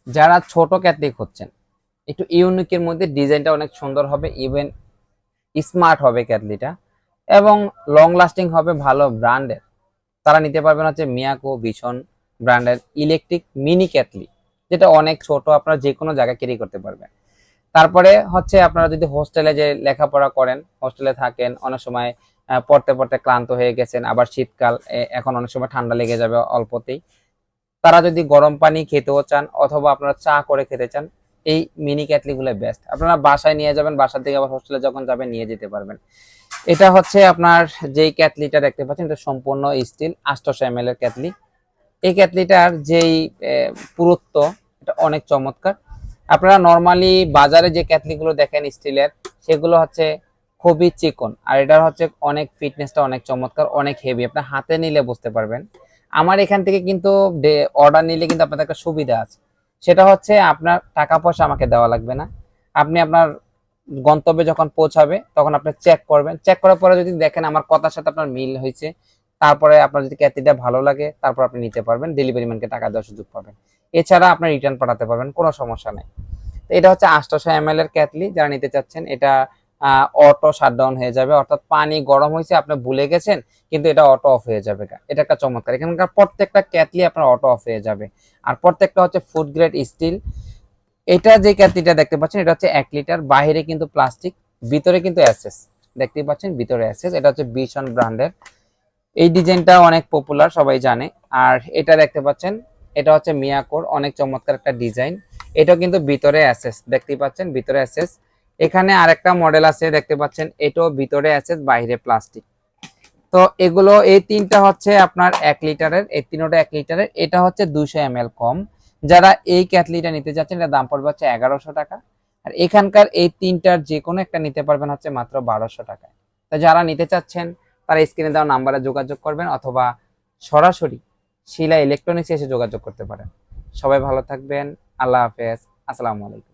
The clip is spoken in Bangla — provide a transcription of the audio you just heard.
যারা ছোট ক্যাটলি খুঁজছেন, একটু ইউনিকের মধ্যে ডিজাইনটা অনেক সুন্দর হবে, ইভেন স্মার্ট হবে ক্যাটলিটা, এবং লং লাস্টিং হবে, ভালো ব্র্যান্ডের, তারা নিতে পারবেন হচ্ছে মিয়াকো ভিশন ব্র্যান্ডের ইলেকট্রিক মিনি ক্যাটলি, যেটা অনেক ছোট, আপনারা যে কোনো জায়গায় ক্যারি করতে পারবেন। তারপরে হচ্ছে আপনারা যদি হোস্টেলে যে লেখাপড়া করেন, হোস্টেলে থাকেন, অনেক সময় পড়তে পড়তে ক্লান্ত হয়ে গেছেন, আবার শীতকাল, এখন অনেক সময় ঠান্ডা লেগে যাবে অল্পতেই, তারা যদি গরম পানি খেতেও চান অথবা আপনারা চা করে খেতে চান, এই মিনি ক্যাটলি গুলো বেস্ট। আপনারা বাসায় নিয়ে যাবেন, বাসা থেকে আবার হোস্টেলে যখন যাবেন নিয়ে যেতে পারবেন। এটা হচ্ছে আপনার যেই ক্যাটলিটা দেখতে পাচ্ছেন, এটা সম্পূর্ণ স্টিল 800 ml এর ক্যাটলি। এই ক্যাটলিটার যেই পুরুত্ব, এটা অনেক চমৎকার। আপনারা নর্মালি বাজারে যে ক্যাটলিগুলো দেখেন স্টিলের, সেগুলো হচ্ছে খুবই চিকন, আর এটার হচ্ছে অনেক ফিটনেসটা অনেক চমৎকার, অনেক হেভি, আপনার হাতে নিলে বুঝতে পারবেন। আমার এখান থেকে কিন্তু অর্ডার নিলে কিন্তু আপনাদের একটা সুবিধা আছে, সেটা হচ্ছে আপনার টাকা পয়সা আমাকে দেওয়া লাগবে না। আপনি আপনার গন্তব্যে যখন পৌঁছাবে তখন আপনি চেক করবেন, চেক করার পরে যদি দেখেন আমার কথার সাথে আপনার মিল হয়েছে, তারপরে আপনার যদি ক্যাটলিটা ভালো লাগে, তারপর আপনি নিতে পারবেন, ডেলিভারি ম্যানকে টাকা দেওয়ার সুযোগ পাবেন। এছাড়া আপনি রিটার্ন পাঠাতে পারবেন, কোনো সমস্যা নেই। তো এটা হচ্ছে 800 ml এর ক্যাটলি, যারা নিতে চাচ্ছেন, এটা অটো শাটডাউন হয়ে যাবে, অর্থাৎ পানি গরম হয়েছে আপনি ভুলে গেছেন, কিন্তু এটা অটো অফ হয়ে যাবে। এটা একটা চমৎকার, এখানকার প্রত্যেকটা ক্যাটলি আপনার অটো অফ হয়ে যাবে। আর প্রত্যেকটা হচ্ছে ফুড গ্রেড স্টিল। এটা যে ক্যাটলিটা দেখতে পাচ্ছেন, এটা হচ্ছে 1 লিটার, বাইরে কিন্তু প্লাস্টিক, ভিতরে কিন্তু এসএস, দেখতেই পাচ্ছেন ভিতরে এসএস। এটা হচ্ছে ভিশন ব্র্যান্ডের, এই ডিজাইনটা অনেক পপুলার, সবাই জানে। আর এটা দেখতে পাচ্ছেন, এটা হচ্ছে মিয়াকোর, অনেক চমৎকার একটা ডিজাইন। এটা কিন্তু ভিতরে অ্যাসেস, দেখতেই পাচ্ছেন ভিতরে অ্যাসেস। এখানে আরেকটা মডেল আছে দেখতে পাচ্ছেন, এটাও ভিতরে অ্যাসেস, বাইরে প্লাস্টিক। তো এগুলো এই তিনটা হচ্ছে আপনার 1 লিটারের, এই তিনটা 1 লিটারের। এটা হচ্ছে 200 ml কম। যারা এই ক্যাটলিটা নিতে যাচ্ছেন, এটা দাম পড়বে হচ্ছে 1100 টাকা। আর এখানকার এই তিনটার যে কোনো একটা নিতে পারবেন হচ্ছে মাত্র 1200 টাকায়। তো যারা নিতে চাচ্ছেন, তারা স্ক্রিনে দেওয়া নাম্বারে যোগাযোগ করবেন, অথবা সরাসরি শিলা ইলেকট্রনিক্স এসে যোগাযোগ করতে পারেন। সবাই ভালো থাকবেন, আল্লাহ হাফেজ, আসসালামু আলাইকুম।